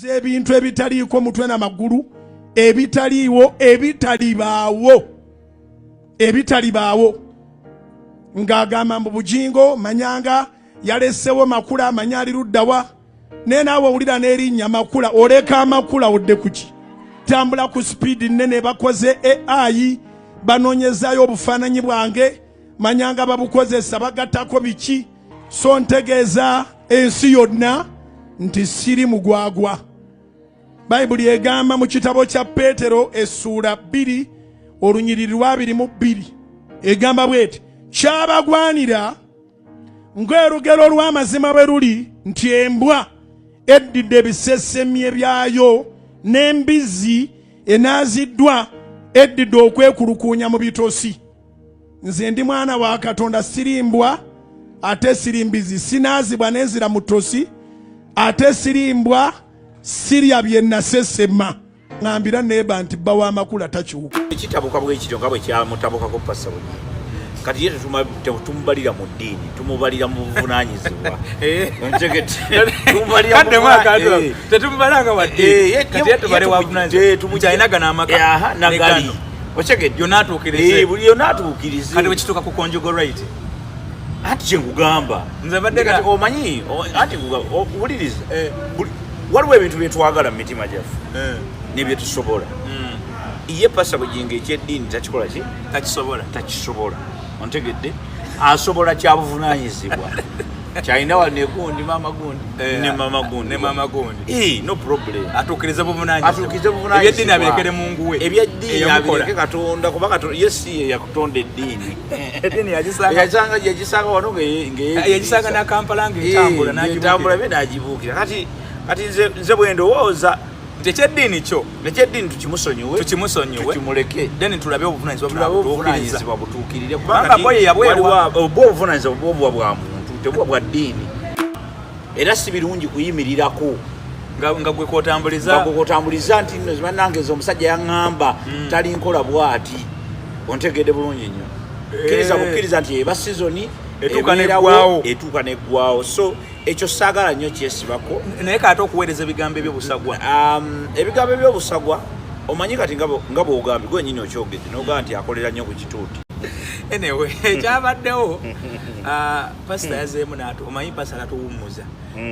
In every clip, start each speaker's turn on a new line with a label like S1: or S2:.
S1: ebintu ebitaliiko mutwe na magulu ebitaliiwo ebitalibaawo ng'agamba mu Bugingo manyanga yalesewo makula manyali luddawa ne naawe owulira n'erinnya makula oleka amakula odde kuki tambula ku sipiidi nnene bakoze AI banoonyezaayo obufaananyi bwange manyanga babukozesa bagattako biki so ntegeeza ensi yonna nti siri mugwagwa. Bayibuli egamba mu kitabo kya Peetero essuula 2 olunyiriri lwa 22 egamba bweti kyabagwanira ng'erugero lw'amazima bwe luli nti embwa eddidde ebisesemye byayo n'embizzi enaaziddwa eddidde okwekulukuunya mu bitosi. Nze ndi mwana wa Katonda sirimbwa ate sirimbizi sinaazibwa nenzira mu tosi ate sirimbwa sirya bye nasesema ngambira neeba nti bba w'amakula takyuka
S2: ekitabuka bwekityo nga bwe kyamutabukako pasa bwe kati ye tetumubalira mu ddiini tumubalira mu buvunaanyizibwa
S3: tetumubalanga waddeenikyayinagana amaka
S2: nagali okyegedde
S3: yonatuukirize
S2: buli yonatuukirize
S3: kati bwekituuka ku conjugal right
S2: anti kyengugamba
S3: nze badde
S2: omanyi anti wuliriza waliwo ebintu byetwagala mu mitima gyaffe nebyetusobola ye pasa Bugingo ekyeddiini takikola ki takisobola ontegedde asobola kyabuvunaanyizibwa kyalina wali negundi mama gundi
S3: ne mama gundi
S2: no problem
S3: atuukiriza buvunaanyizibwa ebyeddiini abirekere Mungu we
S2: ebyeddiini abireke Katonda kuba Katonda yesi ye yakutonda eddiini
S3: eddiini
S2: yagisanga wano
S3: yagisanga na Kampala
S2: ng'etambula be n'agibuukira kati nze bwe ndowooza
S3: tekyeddiini kyo
S2: nekyeddiini tukimusonyiwe tukimuleke
S3: then tulabe obuvunaanyizibwa
S2: butuukirire
S3: kubanga bwe yabwewa
S2: obuvunaanyizibwa bwobwa bwa muntu tebwa bwa ddiini era si birungi kuyimirirako
S3: nga gwe kwotambuliza
S2: nti nange nze omusajja yaŋŋamba tali nkola bw'ati ontegedde bulungi nnyo bukkiriza nti eba sizoni etuuka neggwawo so ekyo saagala nnyo kyesibako
S3: naye kaate okuweereza ebigambo ebyobusagwa
S2: ebigambo ebyobusagwa omanyi kati nga bw'ogambye gwe nnyini okyogedde n'ogamba nti akolera nnyo ku kituuti
S3: anyway ekyabaddewo pasita Azeemu omanyi pasita natuwummuza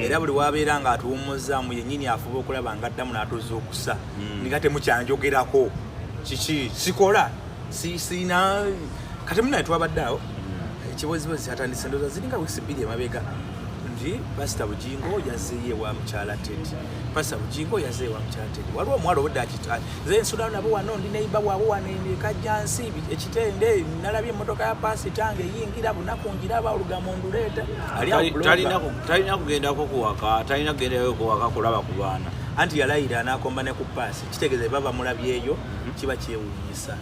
S3: era buli wabeera nga atuwummuzaamu yennyini afuba okulaba nga addamu n'atuzza okusa nga temukyanjogerako kiki sikola sina kati munaye twabadde awo ekibozibozi atandise ndooza ziringa wiisi 2 emabega nti pasita Bugingo yazzeeyo ewa mukyala Teddy pasita Bugingo yazzeeyo ewa mukyala Teddy waliwo omuwala obudde akita nze nsula nabo wano ndi neiba bwabo wano ekajjansi ekitende nalabye emmotoka ya paasita nga eyingira bunaku ngiraba olugamo nduleeta
S2: talina kugendako kuwaka talina kugendayo kuwaka kulaba ku baana
S3: anti yalayira anakomba ne ku paasi kitegeeza baba mulabyeyo kiba kyewuunyisa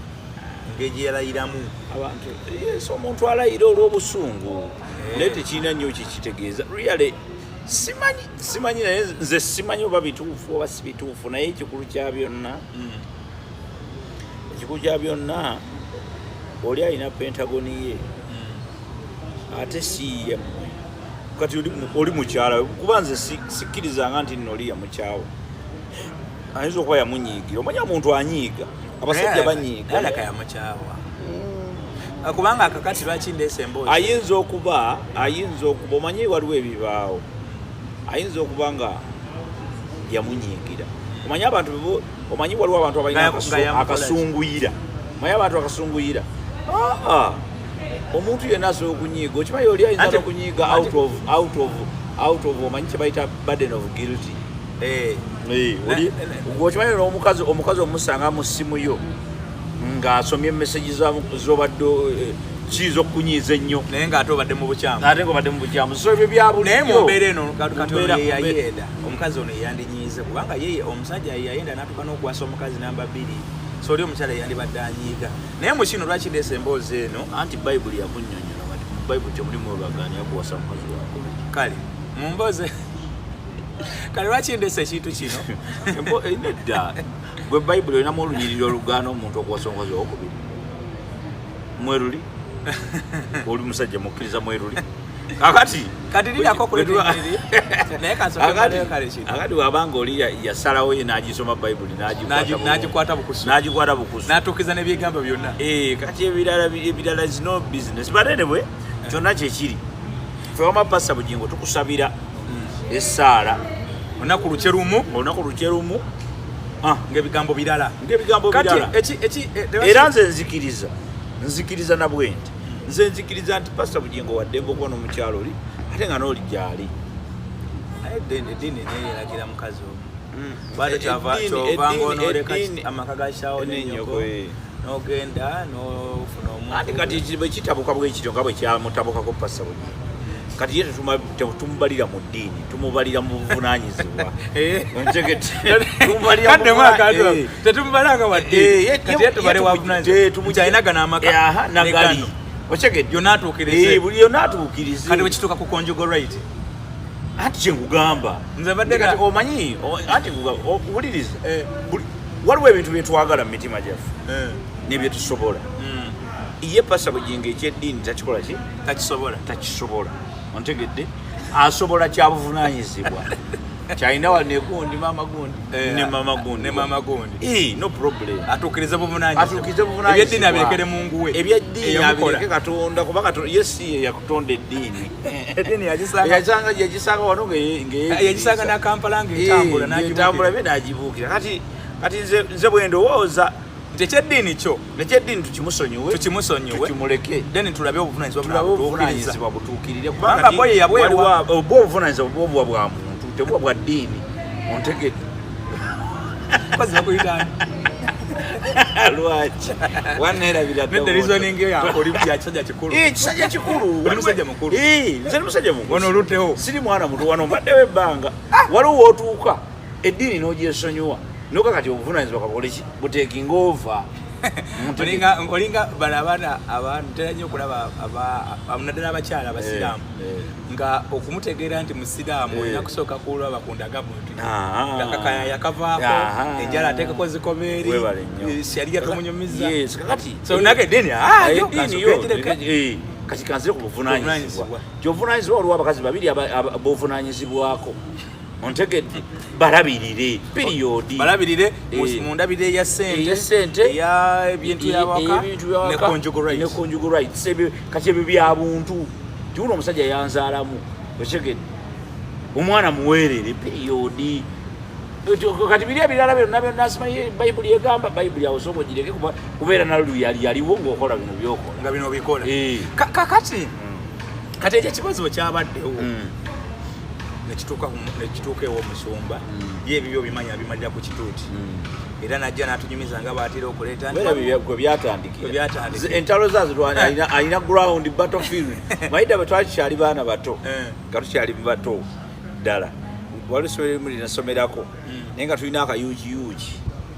S3: ng'egye yalayiramu
S2: abantu yesu omuntu alayira olw'obusungu naye tekirina nnyo kikitegeeza really simanyi naye nze simanyi oba bituufu oba si bituufu naye ekikulu kya byonna oli alina pentagoni ye ate si yemmwe kati oli mukyala kuba nze sikkirizanga nti nno oli yamukyawa ayinza okuba yamunyiigira omanyi omuntu anyiiga abasajja banyiiga
S3: alaka yamukyawa kubanga akakati lwaki ndeese emboozi
S2: ayinza okuba omanyi waliwo ebibaawo ayinza okuba nga yamunyiigira omanyi waliwo abantu abalina akasunguyira omanyi abantu akasunguyira omuntu yenna asobola okunyiiga okimanyi oli ayinza n'okunyiiga out of omanyi kye bayita burden of guilty okimanyi omukazi omusanga mu ssimu yo ng'asomye emesegi z'obadde kiyinza okukunyiiza ennyo
S3: naye ng'ate obadde mu bukyamu
S2: so ebyo byabulijjo
S3: naye mu mbeera eno Katonda ye yayenda omukazi ono yeyandinyiize kubanga ye omusajja yeyayenda n'atuuka n'okuwasa omukazi namba 2 so oli omukyala yeyandibadde anyiiga naye mu kino lwaki ndeesa emboozi eno
S2: anti bayibuli yakunnyonnyola bati mu bayibuli temulimu olwagaanya yakuwasa mukazi wako
S3: kale mu mboozi kale lwaki ndeesa ekintu kino
S2: nedda gwe bayibuli olinamu olunyiriri olugaana omuntu okuwasa omukazi wokubiri mweruli oli musajja mukkiriza mweruli
S3: kati lirako kuletwa naye kansoke kale kino
S2: akati wabanga oli yasalawo ye n'agisoma bayibuli
S3: n'agikwata bukusu n'atuukiza n'ebyegamba byonna
S2: kati ebirala is no business but anyway kyonna kyekiri ffe wamapasa Bugingo tukusabira essaala
S3: olunaku luke lumu ng'ebigambo birala
S2: era nze nzikiriza na bwenti nze nzikiriza nti Pastor Bugingo waddembe okuba n'omukyalo oli ate nga n'oli gyali
S3: eddiini neyeragira mukazi bado kyovanga onooleka amaka ga kyawo n'ennyoko n'ogenda n'ofuna omuntu
S2: ate kati bwe kitabuka bwekityo nga bwe kyamutabukako Pastor Bugingo kati ye tumubalira mu ddiini tumubalira mu buvunaanyizibwa
S3: tetumubalanga waddekyalinaga
S2: nagali
S3: yonatuukirize
S2: buli yonatuukirize
S3: kati bwekituuka ku conjugal right
S2: anti kyengugamba
S3: nze badde
S2: omanyi anti wuliriza waliwo ebintu byetwagala mu mitima gyaffe nebyetusobola ye Pastor Bugingo ekyeddiini takikola ki takisobola ontegedde asobola kyabuvunaanyizibwa kyalina wa negundi mama gundi no problem
S3: atuukirize buvunaanyizibwa ebyeddiini abirekere mungu we
S2: ebyeddiini abireke Katonda kubanga yesi ye yakutonda eddiini
S3: eddiini
S2: yagisanga wano
S3: yagisanga na Kampala ng'etambula
S2: bye n'agibuukira kati nze bwe ndowooza
S3: ekyeddiini kyo
S2: nekyeddiini tukimusonyiwe tukimuleke
S3: then tulabe obuvunaanyizibwa
S2: butuukirire
S3: kubanga boye yabwewa
S2: obuvunaanyizibwa bwobuwa bwa muntu tebuwa bwa ddiini ontegedde
S3: bazakuyitani
S2: lwaki waneerabira kisajja kikulu nze ni musajja mukulu
S3: oluttewo
S2: siri mwana muto wano mbaddewo ebbanga waliwo wootuuka eddiini n'ogyesonyiwa noka kati obuvunaanyizibwa kaboleki butekinga over
S3: olinga bano abaana abantu tera nnyo okulaba naddala abakyala abasiraamu nga okumutegeera nti musiraamu olina kusooka kulaba ku ndagamuntu akakaya yakavaako enjala ateekako zikomeeri syaliya tumunyumiza nage eddiini
S2: kati kanzire ku buvunaanyizibwa kyobuvunaanyizibwa waliwo abakazi babiri bovunaanyizibwako ontegedde balabirire periodi
S3: mundabire eya sente eya ebintu byawaka ne
S2: conjugal rights kati ebyo bya buntu tiwuno omusajja yanzaalamu otegedde omwana muweerere periodi kati biri ebirala byonna nasoma bayibuli egamba bayibuli awo sooka ogireke kubeera nalo yaliwo ng'okola bino byokola
S3: nga bino bikola kati ekyo ekibazo kyabaddewo nekituuka ew'omusumba ye ebibyo bimanya bimalira ku kituuti era najja n'atunyumiza nga baatera okuleeta
S2: kwe byatandikira entalo zaazo alina ground battlefield mayita bwe twakikyali baana bato nga tukyali bato ddala wali somero linasomerako naye nga tulina akayuukiyuuki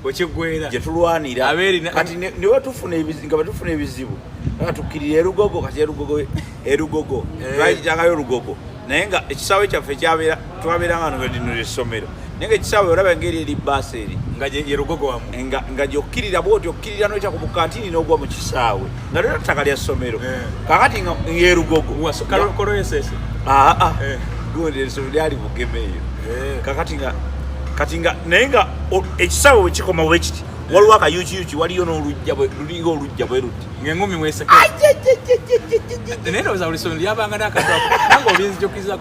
S3: wekiggwera
S2: gye tulwanira kati nga batufuna ebizibu nga tukkirira erugogo kati erugogo twakitangayo olugogo naye nga ekisaawe kyaffe twabeeranga nga lino lyessomero naye nga ekisaawe olaba engeri eri baasi eri
S3: nga yerugogo wamu
S2: nga gyokkirira bwoti okkirira noyita ku bukantini n'ogwa mu kisaawe nga lino ttaka lya ssomero kakati nga yerugogo
S3: koloyesese
S2: gundi essomero lyali bugeme eyo kati nga naye nga ekisaawe bwe kikoma bwe kiti waliwo akayuukiyuuki waliyo n'olujja lulinga olujja bwe ruti
S3: ng'engumi mweseke naye ndowooza buli ssomero lyabanga n'akatanga olinzijukiza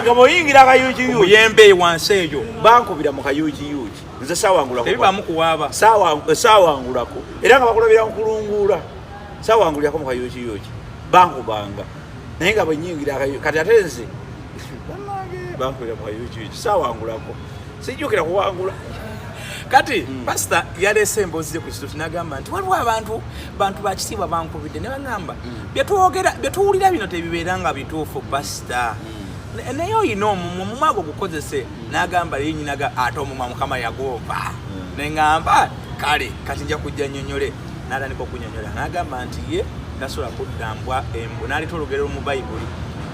S2: nga bw'oyingira akayuukiyuuki
S3: omuyembe wansi eyo
S2: bankubira mu kayuukiyuuki nze saawangulako
S3: ebibamu kuwaaba
S2: saawangulako era nga bakulabira nkulunguula saawangulirako mu kayuukiyuuki bankubanga naye nga bwenyingira kati ate nze bankubira mu kayuukiyuuki saawangulako sijjukira kuwangula
S3: kati pasita yaleese emboozi ku kituuti n'agamba nti waliwo abantu bakitiibwa bankubidde ne bagamba byetuwulira bino tebibeera nga bituufu pasita naye oyina omumwa gwo gukozese n'agamba ye nyinaga ate omumwa mukama yagomba neŋŋamba kale kati nja kujja nnyonnyole n'atandika okunyonnyola n'agamba nti ye tasobola kudda mbwa embwa n'aleeta olugero mu bayibuli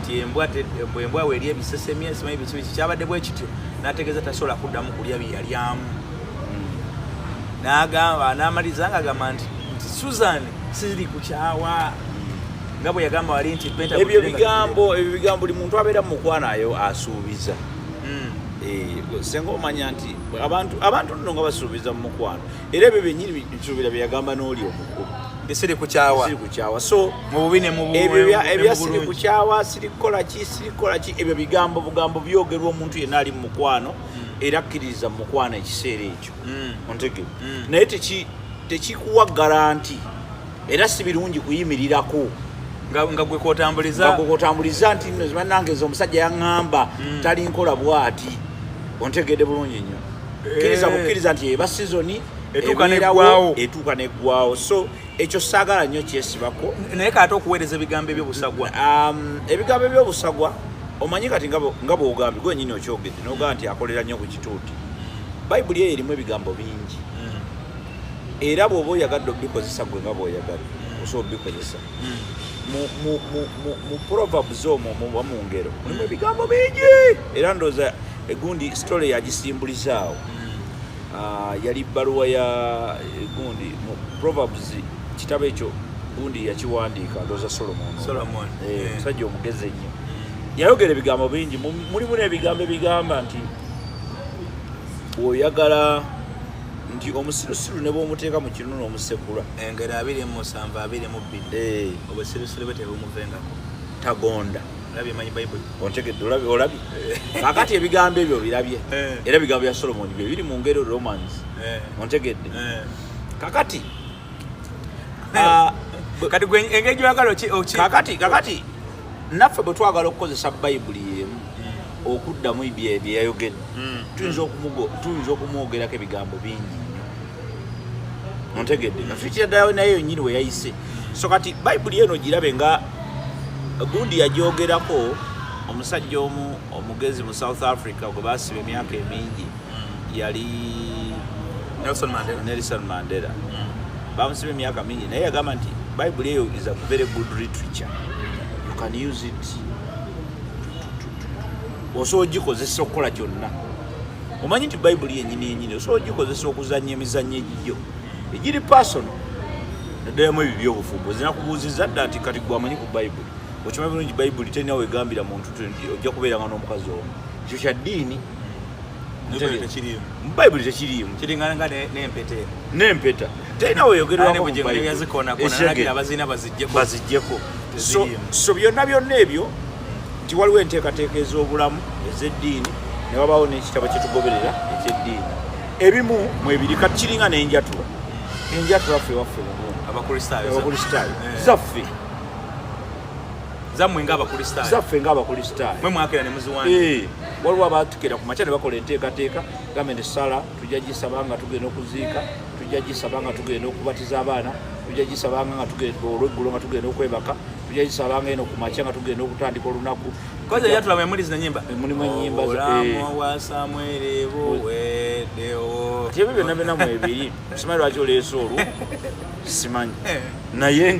S3: nti embwa weeri ebisesemi esimanyi biki kyabadde bwe kityo n'ategeeza tasobola kuddamu kulya bye yalyamu n'agamba n'amaliza ng'agamba nti Susan siri kukyawa nga bwe yagamba wali nti
S2: ebyo bigambo buli muntu abeera mu mukwanayo asuubiza. Senga omanya nti abantu nno nga basuubiza mu mukwano era ebyo byennyini bisuubira bye yagamba n'oli omukulu
S3: siri kukyawa
S2: so
S3: mu bubi ne mu
S2: ebya siri kukyawa siri kukola ki ebyo bugambo byogerwa omuntu yenna ali mu mukwano era akkiririza mu mukwano ekiseera ekyo ontegere naye tekikuwa garanti era si birungi kuyimirirako
S3: nga gwe kotambuliza
S2: nti nangeza omusajja yaŋŋamba tali nkola bwati ontegedde bulungi nnyo kkiriza nti eba sizoni etuuka neggwawo so ekyo saagala nnyo kyesibako
S3: naye kati okuweereza ebigambo ebyobusagwa
S2: ebigambo ebyobusagwa omanyi kati nga bwogambye gwenyini okyogedde nogamba nti akolera nnyo ku kituuti bayibuli eyo erimu ebigambo bingi era bw'oba oyagadde obikozesa gwe nga bw'oyagadde osobola obikozesa mu proverbs omwo muba mu ngero mulimu ebigambo bingi era ndowooza egundi story yagisimbulizaawo yali bbaluwa ya gundi mu proverbs kitabo ekyo gundi yakiwandiika ndowooza Solomon musajja omugezi ennyo yayogera ebigambo bingi mulimu n'ebigambo ebigamba nti oyagala nti omusirusiru ne bw'omuteeka mu kinunu omusekula
S3: engero 27 22 obusirusiru bwe tebumuvengako
S2: tagonda
S3: olabye manyi bayibuli
S2: ontegedde olabye kakati ebigambo ebyo birabye era ebigambo bya Solomon bye biri mu ngero Romans ontegedde kakati
S3: kati gwe engeri gy'oyagala
S2: kakati naffe bwe twagala okukozesa bayibuli yemu okuddamu bye yayogedde tuyinza okumwogerako ebigambo bingi nnyo ontegedde nafikira naye yonnyini we yayise so kati bayibuli eno girabe nga gundi yagyogerako omusajja omugezi mu South Africa gwe basiba emyaka emingi yali Nelson Mandela bamusiba emyaka mingi naye yagamba nti bayibuli eyo is a very good literature you can use it osobola ogikozesa okukola kyonna omanyi nti bayibuli yennyini osobola ogikozesa okuzannya emizannyo egijjo egiri personal naddalamu ebyo by'obufumbo zinakubuuzizza dda nti kati gwe amanyi ku bayibuli okimanyi bulungi bayibuli terina wegambira muntu ojja kubeeranga n'omukazi omu ekyo kya ddiini mu bayibuli tekiriimu
S3: kiringana
S2: n'empeta terina weyogerwako baziggyeko so byonna ebyo nti waliwo enteekateeka ez'obulamu ez'eddiini ne wabaawo n'ekitabo kyetugoberera eky'eddiini ebimu mwebiri kati kiringa n'enjatula ffe waffe abakristaayo zaffe
S3: zammwe ng'abakristaayo
S2: zaffe ng'abakristaayo
S3: mwe mwakera ne muziwandiika
S2: waliwo abaatukira ku makya ne bakola enteekateeka gambe nti sala tujja gisaba nga tugenda okuziika tujja gisaba nga tugenda okubatiza abaana tujja gisabanga nga tugenda olweggulo nga tugenda okwebaka tujja gisabanga eno ku makya nga tugenda okutandika olunaku
S3: koze yatula mwe muli zina nyimba
S2: mulimu ennyimba
S3: olamu wa Samweri buweddewo
S2: ati ebyo byonna mwebiri simanyi lwaki oleese olwo simanyi naye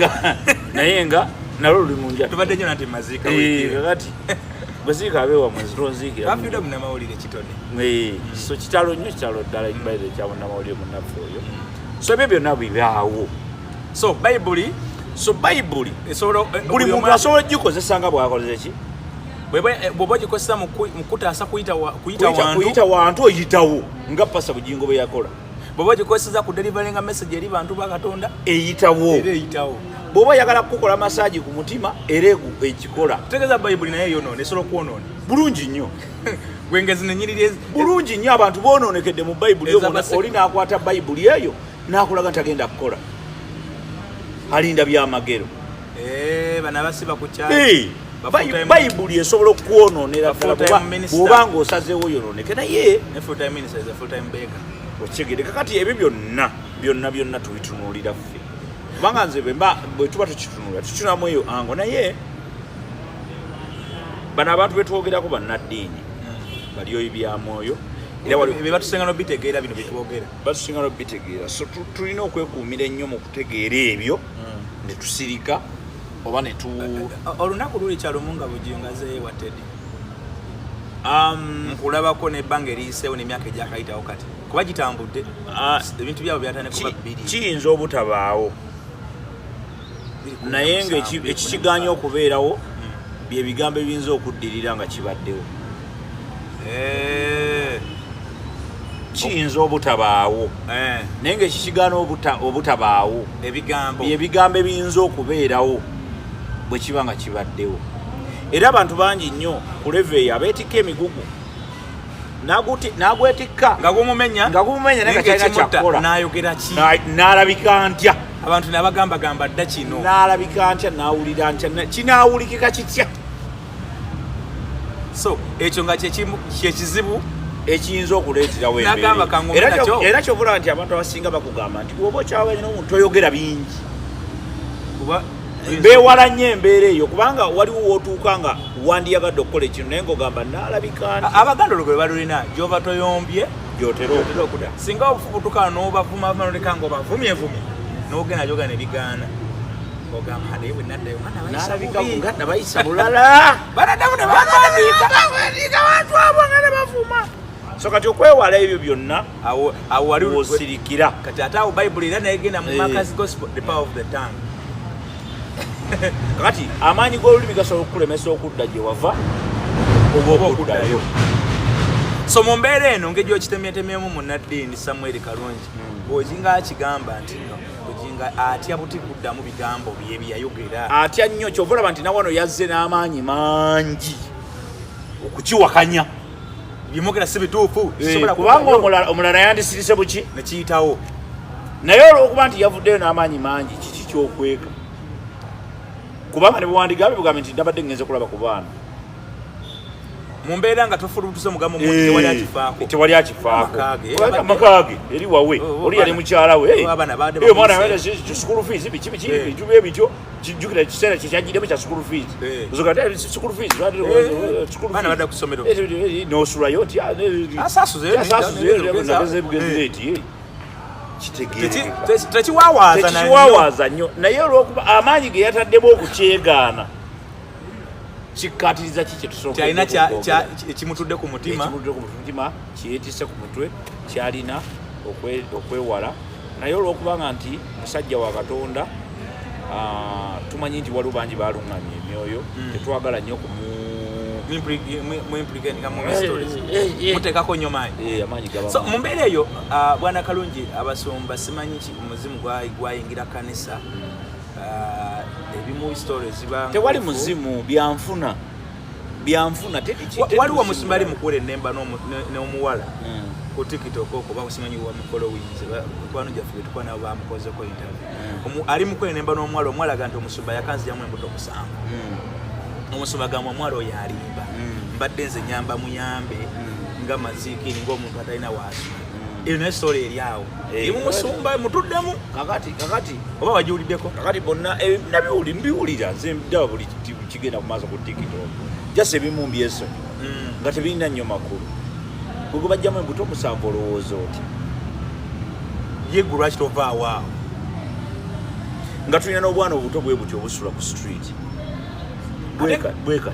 S2: nga nalwo luli mu njatu
S3: tubadde nnyo nati maziika
S2: kakati bweziika abeewa mwezi tonziikira
S3: bafiire munnamawulire kitone
S2: so kitalo nnyo kitalo ddala ekibaire ekya munnamawulire munnaffe oyo so ebyo byonna bibaawo
S3: so bayibuli
S2: buli muntu asobola ogikozesa nga bwakoleze ki
S3: bw'oba ogikozesa mu kutaasa
S2: kuyita wantu oyitawo nga pasa Bugingo bwe yakola
S3: bw'oba ogikozesa ku delivaringa message eri bantu ba Katonda
S2: eyitawo bw'oba oyagala kukola masaji ku mutima era ekikola
S3: tegeeza bayibuli naye yonoona esobola okwonoona
S2: bulungi nnyo
S3: gwengezi nenyiriri
S2: bulungi nnyo abantu boononekedde mu bayibuli oli n'akwata bayibuli eyo n'akulaga nti agenda kukola alinda byamagero
S3: bano abasiba ku kyalo
S2: bayibuli esobola okwonoonera bw'obanga osazeewo yononeke naye okigere kakati ebyo byonna tubitunuulira ffe kubanga nze bwe tuba tukitunuulira tukitunulamu eyo ango naye bano abantu betwogerako bannaddiini bali oyo byamwoyo
S3: batusenga nobitegeera bino byetwogera
S2: batusenga nobitegeera so tulina okwekuumira ennyo mu kutegeera ebyo ne tusirika oba ne
S3: olunaku luli kyalumu nga Bugingo azeewa Teddy nkulabako nebbanga eriyiseewo n'emyaka egyakayitawo kati kuba gitambudde ebintu byabo byatandika kuba bbiri
S2: kiyinza obutabaawo naye ng'ekikiganya okubeerawo bye bigambo ebiyinza okuddirira nga kibaddewo kiyinza obutabaawo naye ng'ekikigana obutabaawo bye bigambo ebiyinza okubeerawo bwe kiba nga kibaddewo era abantu bangi nnyo ku leveeyo abeetikka emigugu n'agwetikka nga gumumenya naye nga kyalina kyakkola n'alabika ntya
S3: abantu nabagambagamba dda kino
S2: n'alabika ntya n'awulira ntya kinaawulikika kitya
S3: so ekyo nga kyekizibu
S2: ekiyinza okuleeterawo era kyobula nti abantu abasinga bakugamba nti bwoba okyawanye n'omuntu toyogera bingi beewala nnyo embeera eyo kubanga waliwo wootuuka nga wandiyagadde okukola ekintu naye ng'ogamba n'alabika nti
S3: abaganda olwo gwe balulina gy'oba toyombye
S2: gy'otera okuda
S3: singa obufubutuka n'obavuma noleka ng'obavumyevumye n'ogenda gyogana ebigaana ogamba naye bwe naddayo
S2: nga nabayisa bulala
S3: banadamu ne bawandiika
S2: bantu abo nga ne bavuma so kati okwewala ebyo byonna
S3: awo wali
S2: osirikira
S3: kati ate awo bayibuli era naye genda mu Marcus Gospel the power of the tongue
S2: kati amaanyi g'olulimi gasobola okukulemesa okudda gye wava oba okuddayo
S3: so mu mbeera eno ngeri okitemyetemyemu munnaddiini Samuel Kalungi Bugingo akigamba nti Bugingo atya buti kuddamu bigambo bye byayogera
S2: atya nnyo kyova olaba nti nawano yazze n'amaanyi mangi okukiwakanya
S3: byemwogera si bituufu
S2: kubanga omulala yandisirise buki
S3: nekiyitawo
S2: naye olw'okuba nti yavuddeyo n'amaanyi mangi kiki kyokweka kubanga ne bwewandigambe bugambe nti ndabadde ngenze kulaba ku baana
S3: mu mbeera nga tofulutuse mugambo
S2: tewali akifaako amakaage eri wawe oli yali mukyala we omwana school fees biki bintu bye bityo kijjukira ekiseera kyekyajjiddemu kya school fees school fees n'osulayo nti asasuzeebugezireti tekiwawaaza nnyo naye olw'okuba amaanyi ge yataddemu okukyegaana kikkatiriza ki
S3: kyalina ekimutudde ku mutima
S2: kiyeetisse ku mutwe kyalina okwewala naye olw'okubanga nti musajja wa Katonda tumanyi nti waliwo bangi baluŋŋamya emyoyo tetwagala nnyo
S3: muteekako nnyo maanyi mu mbeera eyo Bwana Kalungi abasumba simanyi omuzimu gwayingira kanisa ebimu stories ziba
S2: tewali muzimu byanfuna
S3: waliwo omusumba ali mukuwera ennemba n'omuwala ku TikTok okwo bakusimanyi wa mufolowinzi kwano gyaffe betukuba nabo bamukozeko interview ali mukuwera ennemba n'omuwala omuwala aga nti omusumba yakanzijamu embuto 7 omusumba gamba omwala oyo alimba mbadde nze nyamba muyambe nga maziikiri ng'omuntu atalina waasula eyo naye story eri awo emumusumba mutuddemu
S2: kakati
S3: oba wagiwuliddeko
S2: kakati bonna mbiwulira nze ndaba buli kigenda ku maaso ku TikTok jasi ebimu mbyesonyi nga tebirina nnyo makulu bwe bajjamu embuto 7 olowooza oti
S3: yeggu lwaki tovaawo awo
S2: nga tulina n'obwana obuto bwe butyo obusula ku street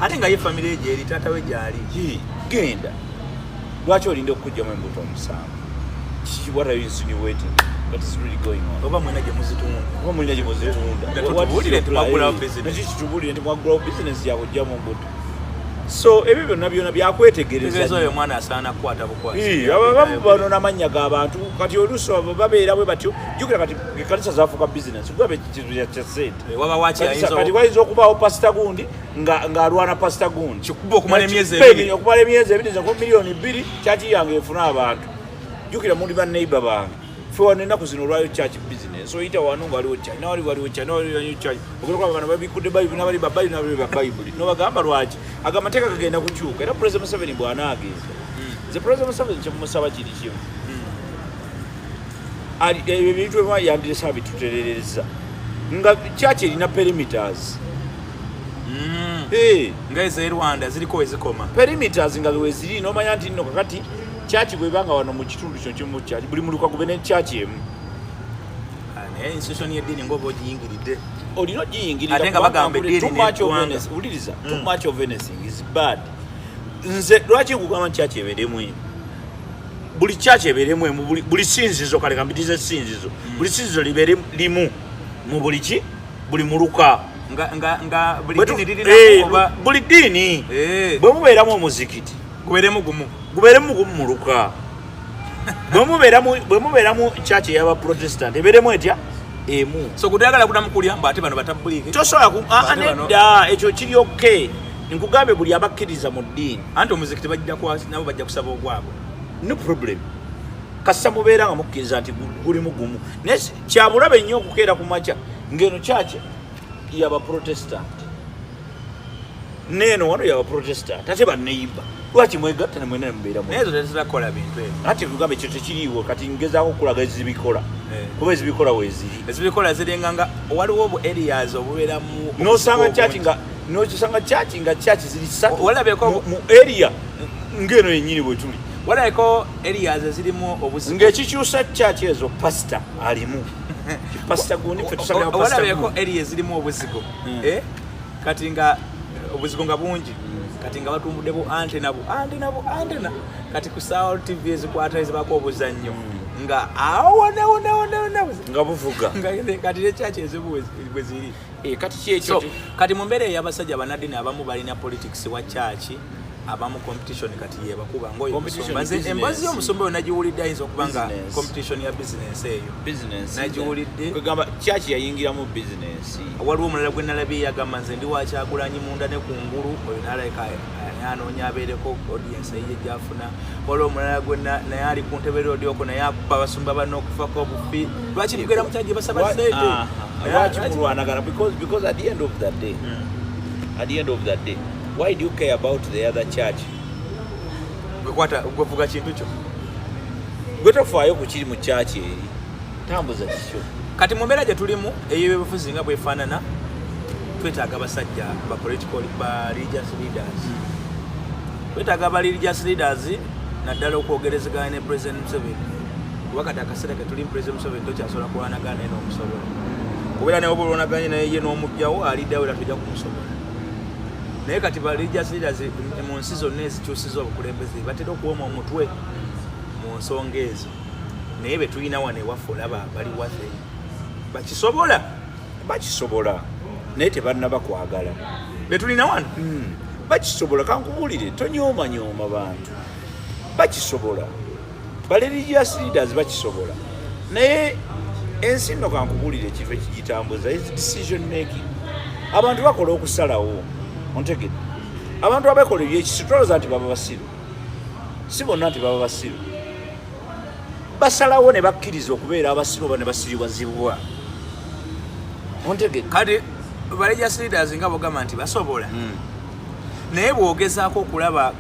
S3: ate nga ye famire egyo eri taata we gyali
S2: genda lwaki olinde okukugjamu embuto 7 what are you insinuating? What is really going on?
S3: Oba mwena gye muzitunda.
S2: Oba mwena gye muzitunda.
S3: Tubuulire twagulawo business.
S2: Nekitubuulire nti mwagulawo business yakugjamu mbuto. So ebyo byonna byonna byakwetegereza.
S3: Oyo omwana asaana kukwata bukwasi.
S2: Abamu bano n'amannya g'abantu kati oluusi babeera bwe batyo jjukira kati ekkanisa zaafuuka business kuba kintu kya ssente.
S3: Waba waaki ayinza
S2: kati wayinza okubaawo pasita gundi ng'alwana pasita gundi.
S3: Kikuba okumala emyezi 2.
S2: Okumala emyezi 2 nze ku milioni 2 kyaki yange efuna abantu. Jukira mundi ba neighbor bange fe wano ennaku zino olwayo church business oyita wano nga waliwo church waliwo church okulokola bano babikudde bayibuli n'abali babayibuli n'abali babayibuli n'obagamba lwaki agamateeka gagenda kukyuka era President Museveni bw'anaagenza nze President Museveni kyemumusaba kiri kimu ebintu ebimu yandiresa bituterereza nga church erina perimeters
S3: nga ezo e Rwanda ziriko wezikoma
S2: perimeters nga weziri n'omanya nti nno kakati chachi bwebanga wano mu kitundu kyo kimu chachi buli muluka kube ne chachi emu
S3: naye institution y'eddiini ng'oba ogiyingiridde
S2: olina ogiyingirira
S3: ate nga bagamba eddiini
S2: n'eggwanga uliriza too much of anything is bad nze lwaki nkugamba nti chachi ebeeremu emu buli chachi ebeeremu emu buli sinzizo kale kambitize sinzizo buli sinzizo libeere limu mu buli ki buli muluka
S3: nga buli dini lirina
S2: buli dini bwe mubeeramu omuzikiti
S3: gubeeremu gumu
S2: muluka bwe mubeeramu church y'Abaprotestant ebeeremu etya emu
S3: so kutayagala kutamukulya mba ate bano batabuliike
S2: tosobola nedda ekyo kiri okay nkugambe buli abakkiriza mu ddiini
S3: anti omuzikiti nabo bajja kusaba ogwabwe
S2: no problem kasita mubeera nga mukkiriza nti gulimu gumu naye kyabulabe nnyo okukeera ku makya ng'eno church y'Abaprotestant neeno wano y'Abaprotestant ate banneeyimba lwaki mwegatta ne mwena ne mubeeramu
S3: naye ezo tetutakola bintu ebyo
S2: ati kugambe ekyo tekiriiwo kati ngezaako okulaga ezibikola kuba ezibikola weeziri
S3: ezibikola ziringa nga waliwo obu areas obubeeramu
S2: nosanga church nga church ziri ssatu
S3: walabeko
S2: mu area ng'eno yennyini bwe tuli
S3: walabeko areas ezirimu obuzibu
S2: ng'ekikyusa church ezo pasita alimu pasita gundi ffe tusanga
S3: walabeko area ezirimu obuzigo kati nga obuzigo nga bungi kati nga batumbuddebu antena kati ku Soul TV ezikwata ezibako obuzannyo nga
S2: nga buvuga
S3: kati nekyaki ezibu bwe ziri
S2: kati kyekyo
S3: kati mu mbeera ey'abasajja bannaddiini abamu balina politics wa church abamu competition kati yebakuba ngoyo embazi y'omusumba oyo nagiwulidde ayinza okuba nga competition ya business eyo nagiwulidde
S2: kwegamba church yayingira mu business
S3: waliwo omulala gwe nalabye yagamba nze ndi wakyagulanyi munda ne kungulu oyo nalabika anoonya abeereko audience eyiye gyafuna waliwo omulala gwe naye ali ku ntebe lodioko naye akuba abasumba bano okufako obufi lwaki mugera mu kyaji basaba sente
S2: lwaki mulwanagana because at the end of that day why do you care about the other church?
S3: Gwevuga kintu kyo
S2: gwe tofaayo ku kiri mu church eri tambuza kikyo
S3: kati mu mbeera gye tulimu ey'ebyobufuzi nga bwefaanana twetaaga abasajja ba political ba religious leaders twetaaga ba religious leaders naddala okwogerezegana ne President Museveni kuba kati akaseera ke tulimu President Museveni tokyasobola kulwanagana naye n'omusobola kubeera naye oba olwanaganye naye ye n'omugjawo aliddawo era tujja kumusobola naye kati ba religious leaders mu nsi zonna ezikyusiza obukulembeze batera okuwoma omutwe mu nsonga ezo naye be tulina wano ewaffe olaba bali waffe
S2: bakisobola naye tebannaba kwagala
S3: be tulina wano
S2: bakisobola kankubuulire tonyooma bantu bakisobola ba religious leaders bakisobola naye ensi nno kankubuulire ekifo ekigitambuza decision making abantu bakola okusalawo ontegedde abantu abakola ebyekisitoloza nti baba basiru si bonna nti baba basiru basalawo ne bakkiriza okubeera abasiru oba ne basiribwazibwa ontegedde
S3: kati ba religious leaders nga bogamba nti basobola naye bwogezaako okulaba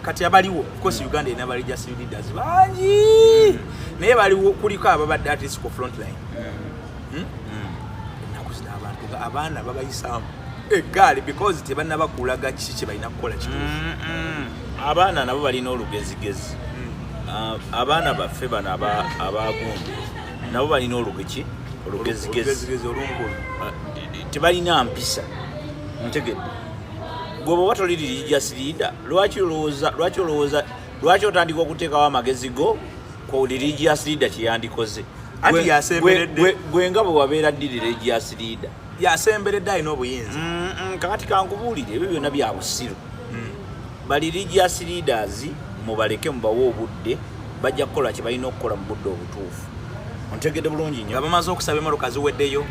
S3: kati abaliwo kosi Uganda erina ba religious leaders bangi naye baliwo kuliko ababadde at least ku front line ennaku zino abantu abaana babayisaamu egaali because tebannabakulaga kiki kye balina kukola kituufu
S2: abaana nabo balina olugezigezi abaana baffe bano abagumbe nabo balina olugezigezi
S3: olunkulu
S2: tebalina mpisa ntegedde gwoba oba toli religious leader lwaki otandika okuteekawo amagezi go ku religious leader kyeyandikoze
S3: anti yasemberedde
S2: gwe nga bwe wabeera ddi religious leader
S3: yasemberedde alina obuyinza
S2: kakati kankubuulire ebyo byonna bya busiru ba religious leaders mubaleke mubawe obudde bajja kukola kye balina okukola mu budde obutuufu ontegedde bulungi nnyo
S3: nga bamaze okusaba emotoka ziweddeyo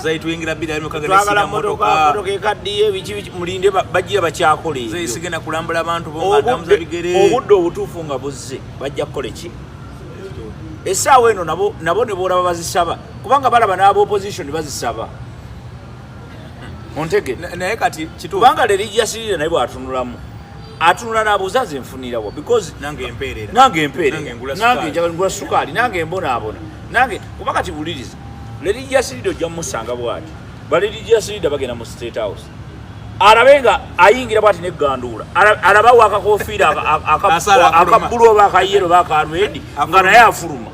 S3: zayi tuyingira
S2: twagala motoka ekaddiyo biki mulinde bajjira bakyakola ebyo
S3: zayisigenda kulambula abantu bongatambuza bigere
S2: obudde obutuufu nga buzze bajja kukola ki essaawa eno nabo ne boolaba bazisaba kubanga balaba n'aba opposition bazisaba ontege
S3: naye kati kituufu
S2: kubanga religious leader naye bw'atunulamu atunula n'abuuza ze nfunirawo because
S3: nange empeerera
S2: nange njagala ngula sukaali nange mbonaabona nange kuba kati buliriza religious leader ojja mumusanga bw'ati ba religious leader bagenda mu state house arabe nga ayingira bw'ati n'egganduula alabawo akakofiira akabbulu oba akayero oba akalwedi nga naye afuluma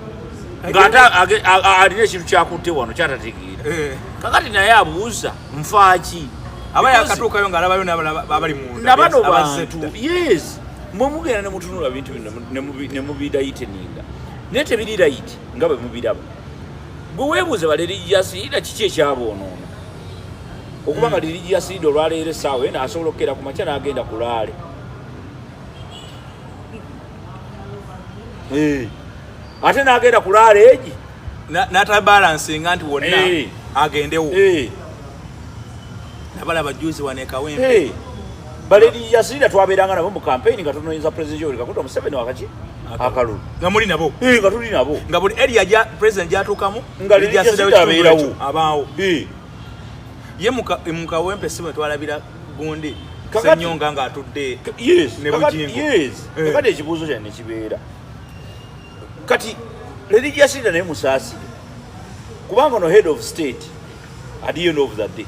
S2: ng'ate alina ekintu kyakutte wano kyatategeera kakati naye abuuza nfaaki
S3: aba yakatuukayo ng'alabayo n'abali munda
S2: nabano bantu yes mwe mugenda ne mutunula bintu bino ne mubirayite ninga naye tebiri rayiti nga bwe mubiraba gwe weebuuze ba religious leader kiki ekyaboonoona okuba nga religious leader olwaleero essaawa ena asobola okukeera ku makya n'agenda ku laale ate n'agenda ku laale egi
S3: n'atabalansinga nti wonna agendewo nabalaba juzi wane Kawempe
S2: religious leader twabeeranga nabo mu campaign nga tunoonyeza president Yoweri Kaguta Museveni wakaki akalulu
S3: nga muli nabo
S2: nga tuli nabo
S3: nga buli area ja president gyatuukamu
S2: nga religious leader abeerawo
S3: abaawo ye mu Kawempe simwe twalabira gundi Senyonga nga atudde ne Bugingo
S2: kakati ekibuuzo kyane kibeera kati religious leader naye musaasire kubanga no head of state at the end of that day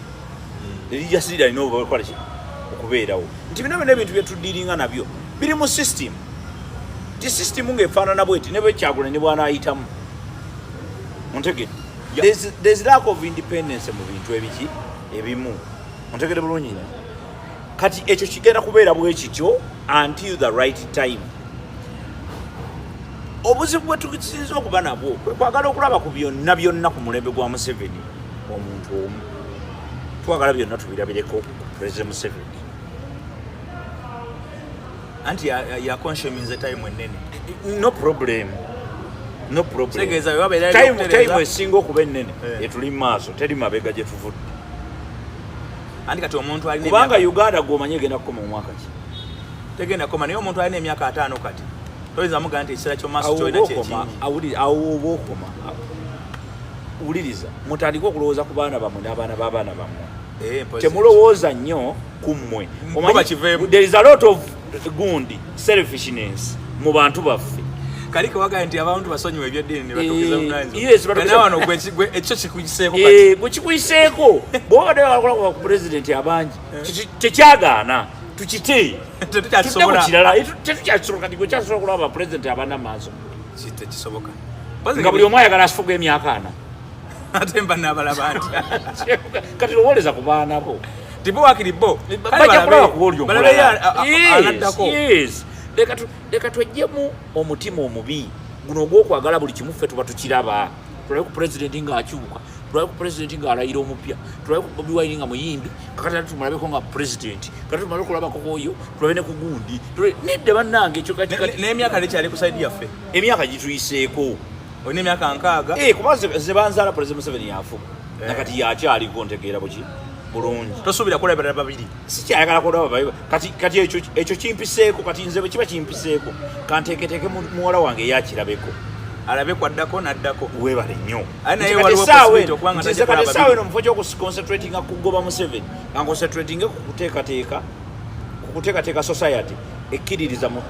S2: religious leader alina obakola ki okubeerawo nti bino byonna ebintu byetudiringa nabyo biri mu system ti system ng'efaanana bweti ne bwekyagula ne bw'anaayitamu ontegedde there's lack of independence mu bintu ebiki ebimu ontegedde bulungi kati ekyo kigenda kubeera bwe kityo until the right time obuzibu bwe tukisinza okuba nabwo kwe kwagala okulaba ku byonna byonna ku mulembe gwa Museveni omuntu omu twagala byonna tubirabireko President Museveni
S3: anti ya consuming time enene
S2: no problem
S3: segeza yobabeera
S2: time esinga okuba ennene etuli mu maaso teri mabega gye tuvudde
S3: anti kati omuntu alina
S2: kubanga Uganda gw'omanyi egenda kukoma mu mwaka ki
S3: tegenda koma naye omuntu alina emyaka 5 kati toyinza muga nti ekiseera ky'omaaso kyolina kyekinyi
S2: awo oba okoma wuliriza mutandike okulowooza ku baana bammwe n'abaana b'abaana bammwe temulowooza nnyo ku mmwe there is a lot of gundi selfishness mu bantu baffe
S3: kaliko wagaye nti abantu basonyiwa ebyeddiini ne batukiza
S2: munanzinaano
S3: ekyo kikuyiseeko kati
S2: gwe kikuyiseeko bwobadde wakola ku president abangi tekyagaana tukite kirala tetukyakisobola kati gwe kyasobola okulaba president abana maaso
S3: tekisoboka
S2: nga buli omu ayagala asifuga emyaka 4
S3: ate mba n'abalaba nti
S2: kati lowooleza ku baana bo
S3: tibo wakiri bo
S2: bajja kulaba ku olyo
S3: anaddako
S2: leka twejjemu omutima omubi guno ogw'okwagala buli kimu ffe tuba tukiraba tulabe ku president ng'akyuka tulabe ku president ng'alayira omupya tulabe ku Bobi Wine nga muyimbi kakati ate tumulabeko nga president kati tumale okulabako k'oyo tulabe ne ku gundi nedde bannange ekyo
S3: n'emyaka tekyali ku saidi yaffe
S2: emyaka gituyiseeko
S3: olina emyaka 6
S2: kuba ze banzaala president Museveni yafuga nakati yakyaliko ntegeera buki bulungi
S3: tosuubira kulabirira babiri
S2: sikyayagala kulaba babiri kati ekyo kimpiseeko kati nze bwe kiba kimpiseeko kanteeketeeke muwala wange yakirabeko
S3: alabe kwaddako naddako
S2: weebale nnyo
S3: kati
S2: saawe eno mufo gyokuconcentratinga kugoba Museveni nga concentratinge kukuteekateeka society ekkiririza mu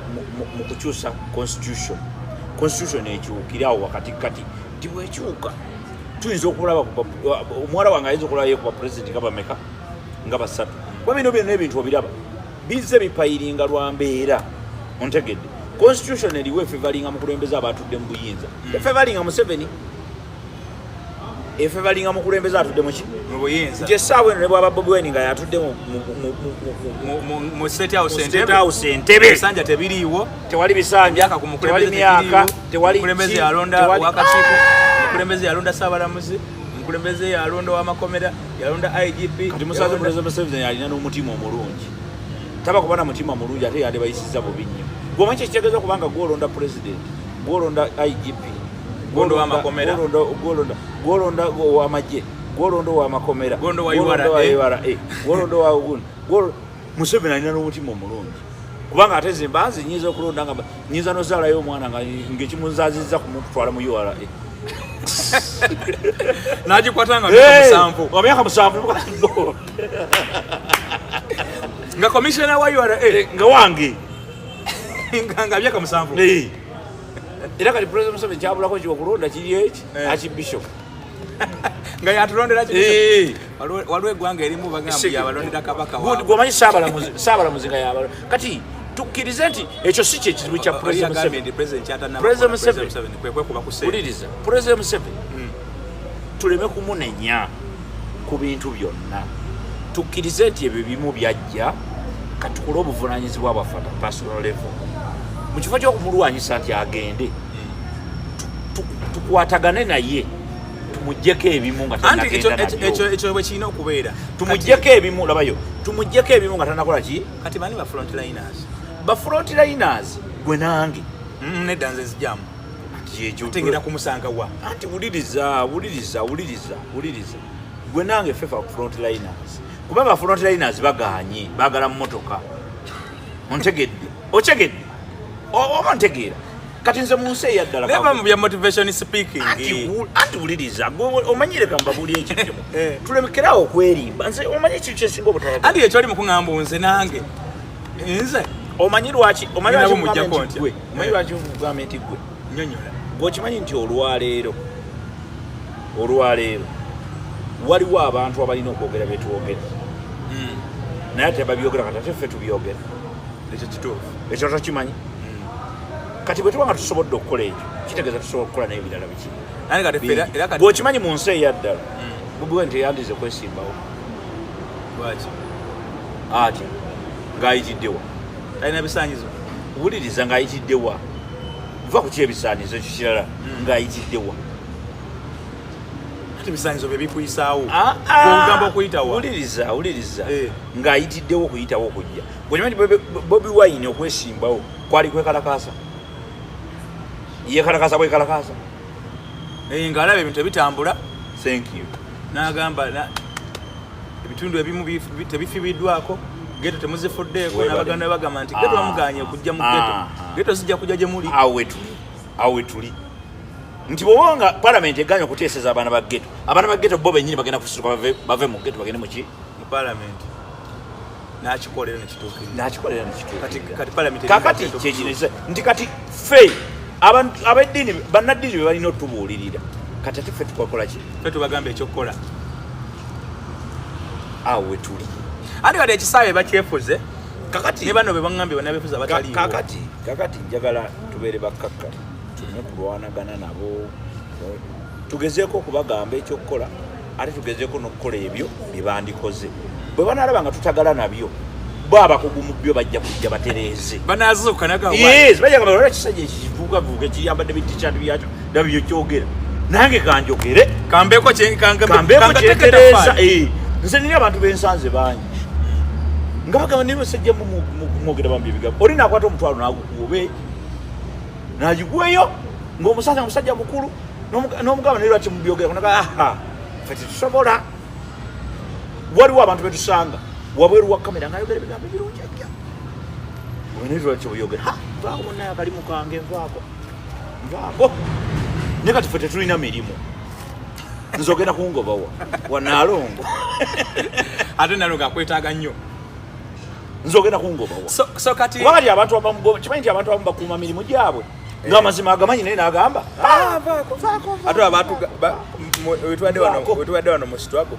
S2: kukyusa constitution ekyukirawo wakati kati nti bwekyuka tuyinza okulaba omuwala wange ayinza okulaba yekuba president nga bameka nga basatu kuba bino byonna ebintu obiraba bizze bipayiringa lwa mbeera ontegedde constitution eriwo efevalinga mukulembeza abatudde mu buyinza efevalinga Museveni efevalinga mukulembeza atudde mu
S3: buyinza
S2: nti essaawa eno ne bwaba Bobi Wine nga yatudde
S3: mu state house
S2: entebe
S3: ebisanja tebiriiwo
S2: tewali bisanja tewali myaka tewali
S3: mukulembeze yalonda wakakiiko mukulembeze yalonda saabalamuzi mukulembeze yalonda w'amakomera yalonda IGP
S2: kati musaze President Museveni alina n'omutima omulungi taba kuba na mutima mulungi ate yali bayisiza bubi nnyo gwomanyi kyekitegeeza kubanga gwolonda president gwolonda IGP
S3: gwolonda w'amakomera
S2: gwolonda ow'amagye gwolonda ow'amakomera
S3: gwolonda wa URA
S2: gwolonda wa Wuuno Museveni alina n'omutima omulungi kubanga ate ze mbanzi nnyinza okulonda nga nnyinza nozaalayo omwana ng'ekimuzaazizza kumutwala mu URA
S3: nagikwatanga
S2: myaka 7
S3: nga commissioner wa URA
S2: nga wange
S3: nga myaka 7
S2: era kati President Museveni kyabulako kyokulonda kiri eki akibishop
S3: nga yatulondera waliwo eggwanga erimu bagamba yabalondera kabaka
S2: gwomanyi saabalamuzi nga yabalonda kati tukkirize nti ekyo si kyekizibu kya President Museveni uliriza President Museveni tuleme kumunenya ku bintu byonna tukkirize nti ebyo bimu byajja katukole obuvunaanyizibwa bwaffe personal level mu kifo ky'okumulwanyisa nti agende tukwatagane naye tumujjeko ebimu nga tanagenda nabyo.
S3: Ekyo bwe kirina okubeera.
S2: Tumujjeko ebimu labayo. Tumujjeko ebimu nga tanakola ki?
S3: Kati bani ba frontliners.
S2: Ba frontliners gwe nange.
S3: Nedda nze nzijjamu. Tegera kumusanga wa.
S2: Anti wuliriza. Gwe nange fefa frontliners. Kuba ba frontliners baganye, bagala mmotoka. Ontegedde. Ochegedde. Omantegeera. Kati nze mu nsi eyaddala.
S3: Leba mu bya motivation speaking.
S2: Anti wuliriza. Omanyire kamba buli ekitemo. Tulemekerawo okwerimba. Nze omanyi ekintu kyesinga obutayaga.
S3: Andi ekyo ali mu kuŋŋamba nze nange. Nze.
S2: Omanyi lwaki
S3: gwe. Nnyonnyola.
S2: Gwokimanyi nti olwaleero waliwo abantu abalina okwogera betuwogera. Naye ate babyogera kati ate ffe tubyogera.
S3: Ekyo kituufu.
S2: Ekyo tokimanyi. Kati bwe tuba nga tusobodde okukola ekyo kitegeeza tusobola okukola n'ebirala biki. Bw'okimanyi mu nsi eyaddala Bobi Wine teyandize kwesimbawo.
S3: Lwaki?
S2: Ati ng'ayitiddewa.
S3: Talina bisaanyizo.
S2: Wuliriza ng'ayitiddewa. Va ku kyebisaanizo ekyo kirala ng'ayitiddewa.
S3: Ate ebisaanyizo bye bikuyisaawo. Ogamba okuyitawa.
S2: Wuliriza. Ng'ayitiddewo okuyitawo okujja. Bw'okimanyi Bobi Wine okwesimbawo kwali kwekalakaasa. Yekalakaasa bwekalakaasa.
S3: Ng'alaba ebintu ebitambula.
S2: Thank you.
S3: N'agamba ebitundu ebimu tebifibiddwako. Geto temuzifuddeeko n'abaganda bagamba nti geto bamuganye okujja mu geto. Geto zijja kujja gye muli.
S2: Awe tuli. Nti bw'obanga Parliament eganya okuteeseza abaana ba geto. Abaana ba geto bo bennyini bagenda kusituka bave mu geto bagende mu ki?
S3: Mu Parliament. N'akikolera ne kituuka. Kati Parliament
S2: kakati kyekinisa nti kati ffe abantu ab'eddiini bannaddiini be balina otubuulirira. Kati ate ffe tukola ki?
S3: Ffe tubagamba ekyokukola.
S2: Awe tuli.
S3: Andi kati ekisaawe bakyefuze.
S2: Kakati
S3: ne bano be baŋŋambye bannabeefuza bataliiwo.
S2: Kakati njagala tubeere bakkakkale. Tulina kulwanagana nabo. Tugezeeko okubagamba ekyokukola ate tugezeeko n'okukola ebyo bye bandikoze. Bwe banaalaba nga tutagala nabyo bo abakugu mu byo bajja kujja batereeze.
S3: Banaazuuka nagawa.
S2: Yes, bajja nga balala kisajja ekivuukavuuka ekiyambadde bitichat byakyo nabyo kyogera. Nange kanjogere.
S3: Kambeeko
S2: kyetereeza. Nze nina abantu b'ensanze bangi. Nga bagamba niba sajja mwogera bambi ebigambo. Oli naakwata omutwalo n'agukuube. N'agigweyo ng'omusajja mukulu n'omugamba naye lwaki mubyogera kunaga ffe tetusobola. Waliwo abantu betusanga wabweru wa kamera ng'ayogera ebigambo ebirungi ajja. Naye lwaki buyogera nvaako munnaye akalimu kange nvaako. Naye kati ffe tetulina mirimu. Nze ogenda kungobawa wanaalongo.
S3: Ate nalongo akwetaaga nnyo.
S2: Nze ogenda kungobawa.
S3: So kati
S2: kuba kati abantu abamu kimanyi nti abantu abamu bakuuma mirimu gyabwe ng'amazima agamanyi naye n'agamba
S3: ate abantu wetubadde wano mu sitwago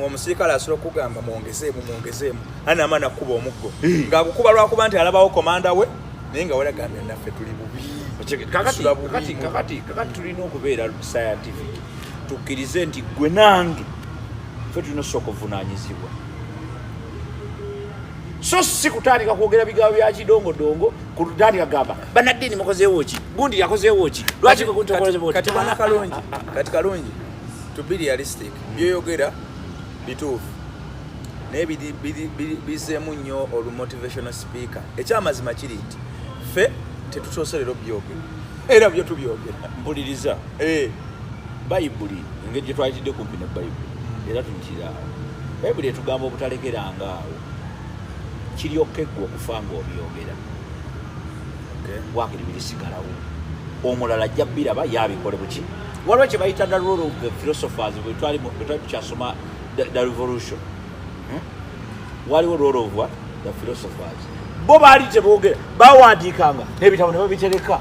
S3: omusirikale asobola okugamba mwongezeemu anaamaana kuba omuggo ng'agukuba lwakuba nti alabawo komanda we naye nga walagambye naffe tuli bubi.
S2: Kakati tulina okubeera scientific tukkirize nti gwe nange ffe tulina osooka ovunaanyizibwa. So si kutandika kwogera bigambo bya kidongodongo kutandika gamba bannaddiini mukozeewo ki gundi yakozeewo ki lwaki
S3: kati bana kalungi to be realistic byoyogera bituufu naye bizeemu nnyo olumotivational speaker. Ekyamazima kiri nti ffe tetusosolera obyogera era byo tubyogera.
S2: Mpuliriza bayibuli engeri gye twayitidde kumpi ne bayibuli era tunkiraawo. Bayibuli etugamba obutalekeranga awo kiryoke gwe okufa ng'obyogera. Waakiri birisigalawo omulala ajja biraba yabikole buki. Waliwo kye bayita the role of the philosophers bwe twali tukyasoma the revolution. Waliwo role of what? The philosophers. Bo baali teboogera bawandiikanga n'ebitabo ne babitereka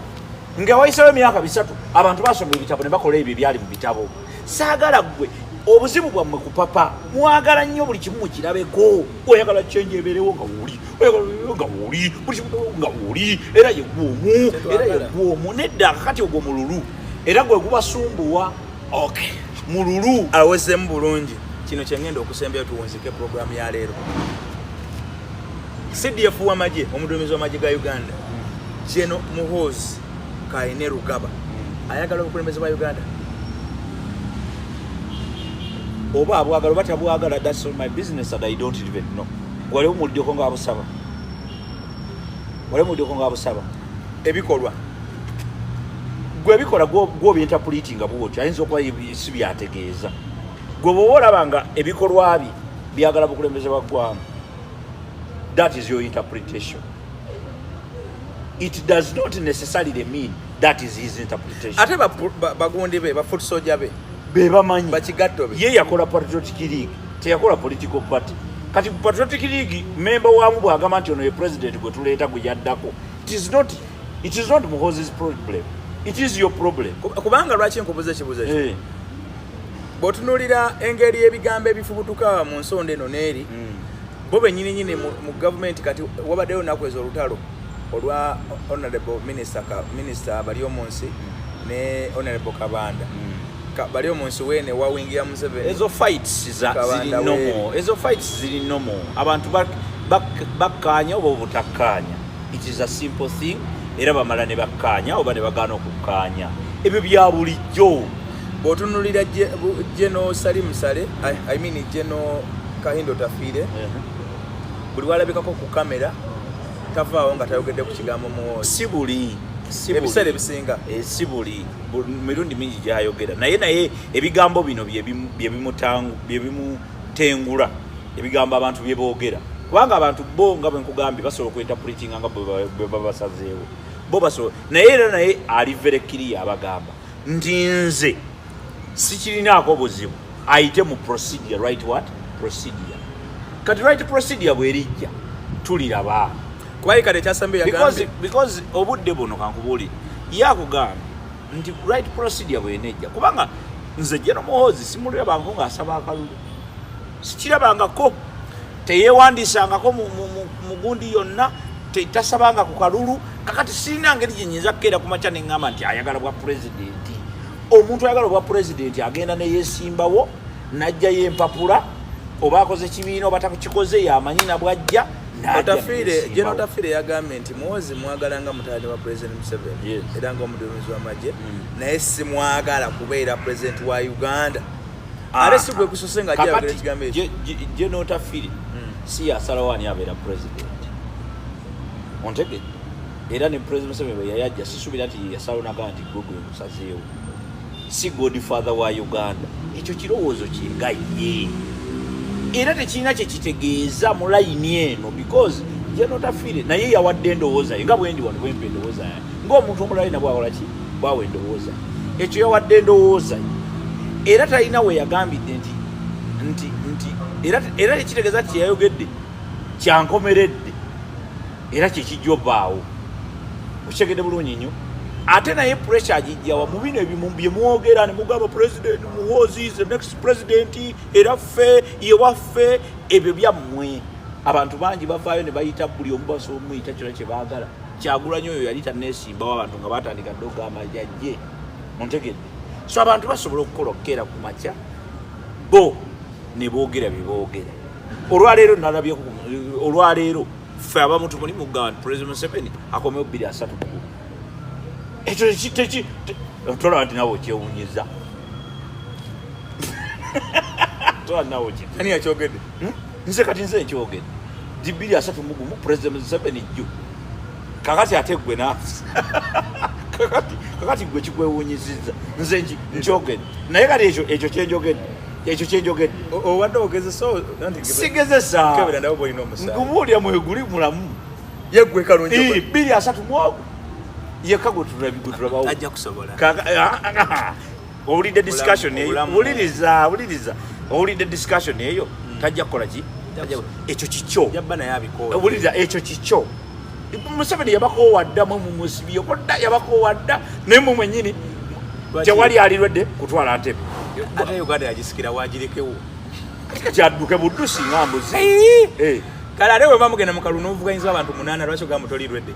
S2: nga wayisewo emyaka 3 abantu basoma ebitabo ne bakola ebyo byali mu bitabo. Saagala gwe obuzibu bwammwe kupapa mwagala nnyo buli kimu mukirabeko. Oyagala kyenje ebeerewo nga wuli buli kimu nga wuli era yegwomu nedda kakati ogwo mululu era gwe gubasumbuwa. Mululu
S3: awezeemu bulungi. Kino kyengenda okusembayo tuwunzike programu ya leero. CDF w'amagye omuduumizi w'amagye ga Uganda General Muhoozi Kainerugaba ayagala obukulembeze bwa Uganda.
S2: oba abwagala oba tabwagala, that's not my business and I don't even know. Wale umuliddeko nga abusaba. Wale umuliddeko nga abusaba.
S3: Ebikolwa.
S2: Gwe bikola gwo byinterpreting nga bwotyo ayinza okuba si byategeeza. Gwe bw'oba olabanga ebikolwa bye byagala bukulembeze bwa ggwanga. That is your interpretation. It does not necessarily mean that is his interpretation.
S3: Ate bagundi be ba foot soldier be
S2: bamanyi
S3: bakigatto be
S2: ye yakola patriotic league teyakola political party. Kati patriotic league member waamu bwagamba nti ono ye president gwe tuleeta gwe yaddako. It is not Muhoozi's problem. It is your problem.
S3: Kubanga lwaki nkubuza ekibuzo ekyo bw'otunuulira engeri ebigambo ebifubutuka mu nsonda eno n'eri bo bennyini mu gavumenti kati wabaddeyo olunaku ezo olutalo olwa honorable minister bali omunsi ne honorable Kabanda bali omunsi weene wawingira Museveni.
S2: Ezo fights ziri normal. Abantu bakkaanya oba obutakkaanya. It is a simple thing. Era bamala ne bakkaanya oba ne bagaana okukkaanya. Ebyo bya bulijjo.
S3: Bw'otunuulira General Salim Sale, I mean General Kahindo Tafire, buli walabikako ku kamera tavaawo nga tayogedde ku kigambo Muhoozi.
S2: Si buli
S3: ebiseera ebisinga
S2: si buli mirundi mingi gyayogera naye ebigambo bino bye bimutengula ebigambo abantu bye boogera kubanga abantu bo nga bwe nkugambye basobola okwinterpretinga nga bwe babasazeewo bo basobola naye ali very clear abagamba nti nze sikirinaako buzibu ayite mu procedure. Right what? Procedure. Kati right procedure bwerijja tuliraba because obudde buno kankubuulira yakugamba nti right procedure bwenejja kubanga nze General Muhoozi simulabangako ng'asaba akalulu sikirabangako teyeewandiisangako mu gundi yonna tasabanga ku kalulu kakati sirina ngeri gye nyinza kukeera ku makya ne ŋŋamba nti ayagala bwa pulezidenti. Omuntu ayagala bwa pulezidenti agenda ne yeesimbawo n'ajjayo empapula oba akoze kibiina oba takikoze yamanyi na bw'ajja.
S3: General Tafire yagambye nti Muhoozi mwagala nga mutabani wa President Museveni era nga omuduumizi w'amagye naye simwagala kubeera President wa Uganda. Ale si gwe kusose nga ajja yogera ekigambo ekyo.
S2: General Tafire si yasalawo ani abeera President. Ontegedde era ne President Museveni bwe yayajja sisuubira nti yasalawo n'agamba nti gwe musazeewo. Si godfather wa Uganda. Ekyo kirowoozo kingaye. Era tekirina kye kitegeeza mu layini eno because General Tafire naye yawadde endowooza nga bwendi wano bwempa endowooza ng'omuntu omulala nabwe akola ki bwawa endowooza ekyo yawadde endowooza era talina we yagambidde nti era tekitegeeza nti yayogedde kyankomeredde era kyekijjobaawo okitegedde bulungi nnyo ate naye pressure agijjawa mu bino ebimu bye mwogera ne mugamba President Muhoozi is the next president era ffe ye waffe ebyo byammwe abantu bangi bavaayo ne bayita buli omu basobola omuyita kyona kye baagala Kyagulanyi oyo yali tanneesimbawo abantu nga batandika dde okugamba jajje ontegedde so abantu basobola okukola okukeera ku makya bo ne boogera bye boogera olwaleero nalabye olwaleero ffe abamu tumuli mugamba nti President Museveni akomewo 2-3 ekyo tolaba nti nawe okyewunyiza tolaba nawe
S3: ani yakyogedde
S2: nze kati nze nkyogedde 2-3 President Museveni jjo kakati ate gwe nafsi kakati gwe kikwewunyizizza nze nkyogedde naye kati ekyo kyenjogedde
S3: obadde ogezesa
S2: sigezesa nkubuulya mweguli mulamu
S3: yeggwe kalungi
S2: 2-3 mwogo yekka gutulabawo
S3: ajja kusobola
S2: owulidde discussion eyo wuliriza owulidde discussion eyo tajja kukola ki ekyo kikyo
S3: yabba naye abikoowa
S2: wuliriza ekyo kikyo Museveni yabakoowadda mwe mumusibye kodda yabakoowadda naye mwe mwennyini tewali alirwedde kutwala ntebe
S3: ate Uganda yagisikira wagirekewo
S2: kyadduke buddusi nga mbuzi
S3: kale ate bweba mugenda mu kalulu n'ovuganyizibwa abantu 8 lwaki ogamba tolirwedde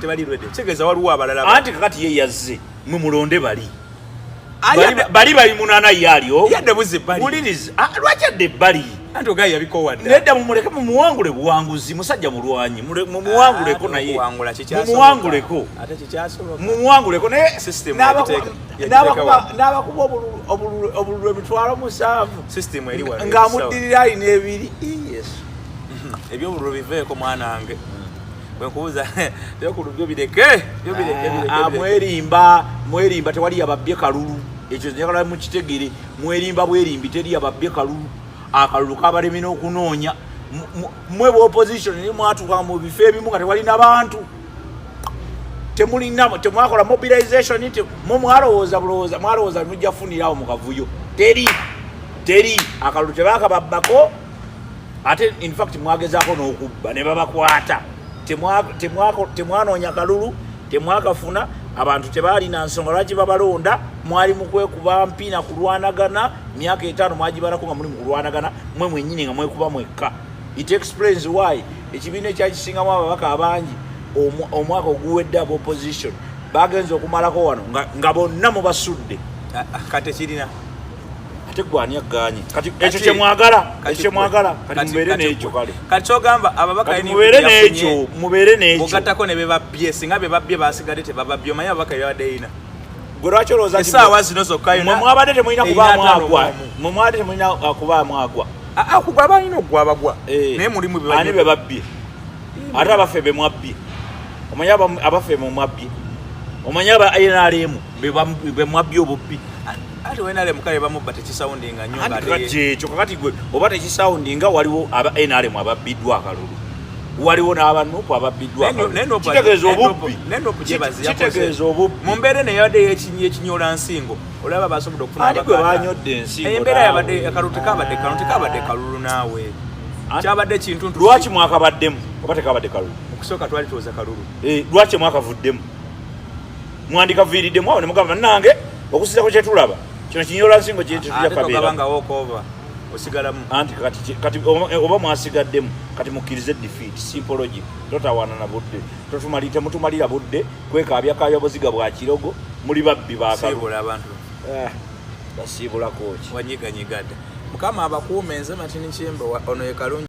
S3: tebalirwedde kitegeeza waliwo abalala
S2: anti kakati ye yazze mwe mulonde bali 8 ye aliyo
S3: yadde buzi bali
S2: wuliriza lwaki adde bali
S3: anti ogayi yabikowadde
S2: nedda mumuleke mumuwangule buwanguzi musajja mulwanyi mumuwanguleko naye mumuwanguleko
S3: ate kikyasoboka
S2: mumuwanguleko naye
S3: System
S2: n'abakuba obululu emitwalo 7
S3: system eri wano
S2: ng'amuddirira alina 2
S3: ebyobululu biveeko mwanange bwenkubuuza byokulu byo bireke
S2: mwerimba tewali yababbye kalulu ekyo njagala mukitegere mwerimba bwerimbi teri yababbye kalulu akalulu kabalemena okunoonya mwe opposition ni mwatuka mu bifo ebimu nga tewalina bantu temwakola mobilization mwalowooza mujja funirawo mu kavuyo teri akalulu tebakababbako ate in fact mwagezaako n'okubba ne babakwata temwanoonya kalulu temwakafuna abantu tebaalina nsonga lwaki babalonda mwali mukwekuba mpina kulwanagana myaka 5 mwagibalako nga muli mukulwanagana mwe mwennyini nga mwekuba mwekka. It explains why ekibiina ekyakisingamu ababaka abangi omwaka oguwedde aba opposition bagenza okumalako wano nga bonna mubasudde
S3: kati kirina
S2: ate gwani agganye kati ekyo kyemwagala kati mubeere n'ekyo kale
S3: kati kyogamba ababaka
S2: mubeere n'ekyo
S3: ogattako ne bebabbye singa bebabbye basigadde tebababbye omanyi ababaka byabadde
S2: gwe lwaki olowooza
S3: essaawa zino zokka
S2: mwabadde temulina kubaamu agwa
S3: kugwa balina okugwa abagwa naye mulimu
S2: ani bebabbye ate abaffe bemwabbye omanyi abaffe mumwabbye omanyi aba NRM bemwabbye obubbi
S3: ate NRM kale bamubba tekisawundinga nnyo
S2: ekyo kakati gwe oba tekisawundinga waliwo aba NRM ababbiddwa akalulu waliwo n'abanupu ababbiddwa kitegeeza obubbi
S3: mu mbeera neyabadde yekinyola nsingo olaba basobodde okufuna
S2: gwe banyodde ensingo
S3: embeera yabadde akalulu tekabadde kalulu naawe kyabadde kintu
S2: lwaki mwakabaddemu oba tekabadde kalulu
S3: okusooka twali tuwoza kalulu
S2: lwaki mwakavuddemu mwandikaviiriddemu awo ne mugamba nange okusinzako kyetulaba kino kinyola nsingo
S3: kyetujakabeera osigalamu
S2: anti kati oba mwasigaddemu kati mukkirize defeat simple logic totawaana na budde temutumalira budde kwekabyakabya buziga bwa kirogo muli babbi
S3: basiibula abantu
S2: basiibulako ki
S3: wanyiganyigadde mukama abakuuma enze matini kyemba ono ye kalungi